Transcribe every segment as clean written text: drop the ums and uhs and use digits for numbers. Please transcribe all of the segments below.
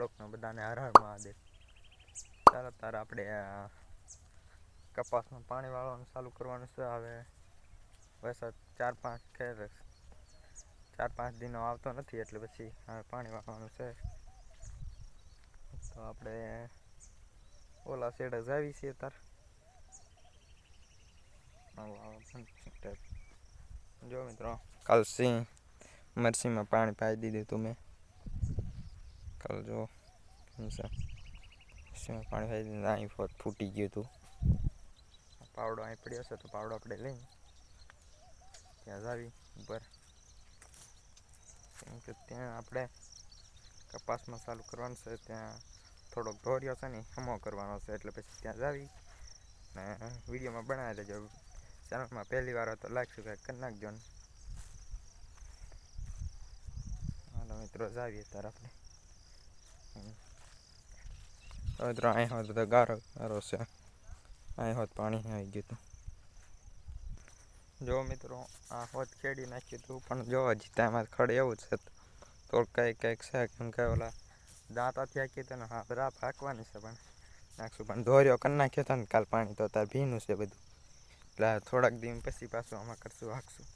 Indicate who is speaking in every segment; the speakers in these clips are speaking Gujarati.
Speaker 1: બ્લોકનો બધાને હર હર મહાદેવ. ચાલો તારે આપણે કપાસમાં પાણી વાળવાનું ચાલુ કરવાનું છે. હવે વરસાદ 4-5 દિનો આવતો નથી એટલે પછી હવે પાણી વાળવાનું છે. તો આપણે ઓલા શેડે જાવી છીએ તાર જો મિત્રો કાલ મરસીમાં પાણી પાઈ દીધું તું મેં. કાલ જો મરસીમાં પાણી પાઈ દીધું. અહીં ફૂટી ગયું હતું. પાવડો અહીં પડ્યો હશે તો પાવડો આપણે લઈને ત્યાં જાવી ઉપર. કેમ કે ત્યાં આપણે કપાસમાં ચાલુ કરવાનું છે. ત્યાં થોડોક ધોર્યો છે ને હમો કરવાનો છે એટલે પછી ત્યાં જાવી ને વિડીયોમાં બનાવી લેજો. ચેનલમાં પહેલી વાર તો લાઈક સબસ્ક્રાઈબ કરી નાખજો ને. હાલો મિત્રો જાવીએ ત્યારે આપણે. મિત્રો અહીં હોત તો ગારો છે. અહીં હોત પાણી આવી ગયું હતું. જો મિત્રો આ હોત ખેડી નાખ્યું હતું પણ જો હજી ત્યાં ખડ એવું છે તો કંઈક છે કેમ કે ઓલા દાંતાથી હાંકી તો ને હા બરાબર હાંકવાની છે પણ નાખશું પણ ધોર્યો કરી નાખ્યો હતો ને કાલ પાણી તો તાર ભીનું છે બધું એટલે થોડાક દિન પછી પાછું આમાં કરશું હાંકશું.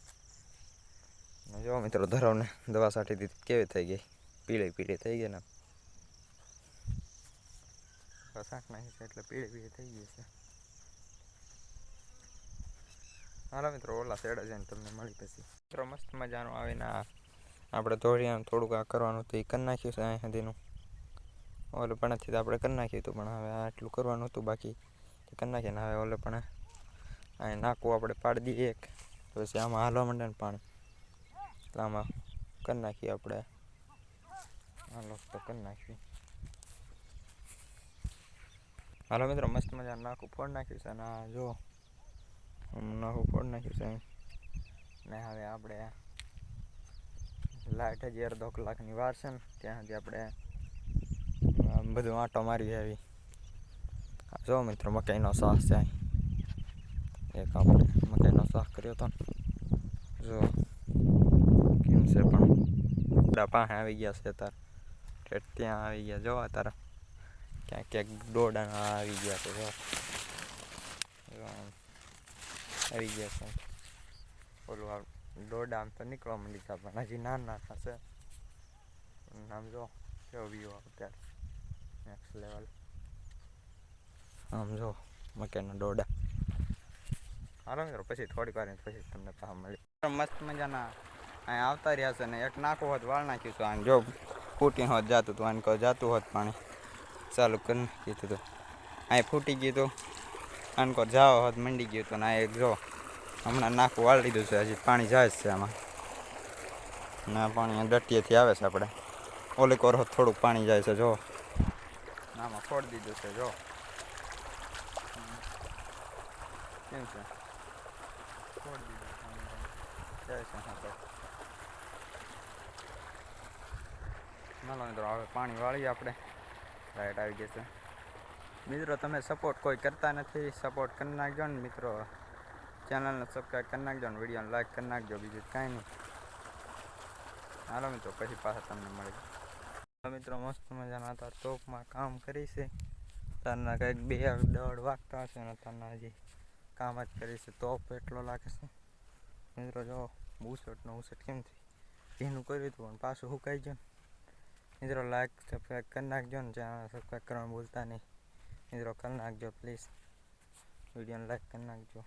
Speaker 1: જો મિત્રો ધરાવને દવા છાંટી દીધી કેવી થઈ ગઈ પીળી થઈ ગઈ ને શાક નાખી છે એટલે પીળી થઈ ગઈ છે. હાલો મિત્રો ઓલા શેડે જઈને તમને મળી પછી. મિત્રો મસ્ત મજાનું આવીને આપણે ધોળિયાનું થોડુંક આ કરવાનું હતું એ કરી નાખ્યું છે. અહીં સુધીનું ઓલે પણ નથી તો આપણે કરી નાખ્યું હતું પણ હવે આટલું કરવાનું હતું બાકી કરી નાખીએ ને હવે ઓલે પણ અહીં નાખવું આપણે પાડી દઈએ એક પછી આમાં હાલવા માંડે ને પાણી એટલે આમાં કરી નાખીએ આપણે. હાલો તો કરી નાખીએ. હાલો મિત્રો મસ્ત મજાનું નાખું ફોડ નાખ્યું છે અને જો નાખું ફોડ નાખ્યું છે ને હવે આપણે લાઈટ હજી અડધો કલાકની વાર છે ને ત્યાં સુધી આપણે બધું આંટો મારી આવી. જો મિત્રો મકાઈનો શાક છે. એક આપણે મકાઈનો શાક કર્યો હતો ને જો કેમ છે પણ પાસે આવી ગયા છે તાર ત્યાં આવી ગયા જોવા તારા ક્યાંક દોડાના આવી ગયા છે. જો આવી ગયા છે ઓલું દોડા આમ તો નીકળવા માંડી છે પણ હજી નાના થશે. આમ જો કેવો વ્યૂ અત્યારે નેક્સ્ટ લેવલ. આમ જો મકાઈના દોડા. હાલો મિત્રો પછી થોડીક વાર પછી તમને પાછા મળી. મસ્ત મજાના અહીં આવતા રહ્યા છે ને એક નાખું હોત વાળ નાખ્યું છે. આને જો ફૂટી હોત જતું હતું આને કહો જતું હોત પાણી ચાલુ કરી નાખ્યું હતું અહીં ફૂટી ગયું હતું આને કહો જાઓ હોત મંડી ગયું હતું ને આ એક જો હમણાં નાખું વાળી લીધું છે. હજી પાણી જાય છે આમાં ના પાણી ડટીએથી આવે છે. આપણે ઓલે કોર થોડુંક પાણી જાય છે જો આમાં ફોડી દીધું છે. જો કેમ છે ફોડી દીધું જાય છે. હા તો ના મિત્રો હવે પાણી વાળીએ આપણે. લાઈટ આવી ગઈ છે. મિત્રો તમે સપોર્ટ કોઈ કરતા નથી સપોર્ટ કરી નાખજો ને મિત્રો. ચેનલને સબસ્ક્રાઈબ કરી નાખજો ને વિડીયોને લાઈક કરી નાખજો. બીજું કાંઈ નહીં. હાલો મિત્રો પછી પાછા તમને મળી. મિત્રો મસ્ત મજાના હતા તોપમાં કામ કરી છે. તારના કંઈક 2-1.5 વાગતા હશે ને તારના હજી કામ જ કરી છે. તોપ એટલો લાગે છે મિત્રો. જો ઉસટ કેમ થઈ ભીનું કર્યું હતું પણ પાછું સુકાઈ ગયું. મિત્રો લાઈક સબસ્ક્રાઈબ કરી નાખજો ને ચેનલ સબસ્ક્રાઈબ કરવાનું ભૂલતા નહીં મિત્રો. કરી નાખજો પ્લીઝ. વિડીયોને લાઈક કરી નાખજો.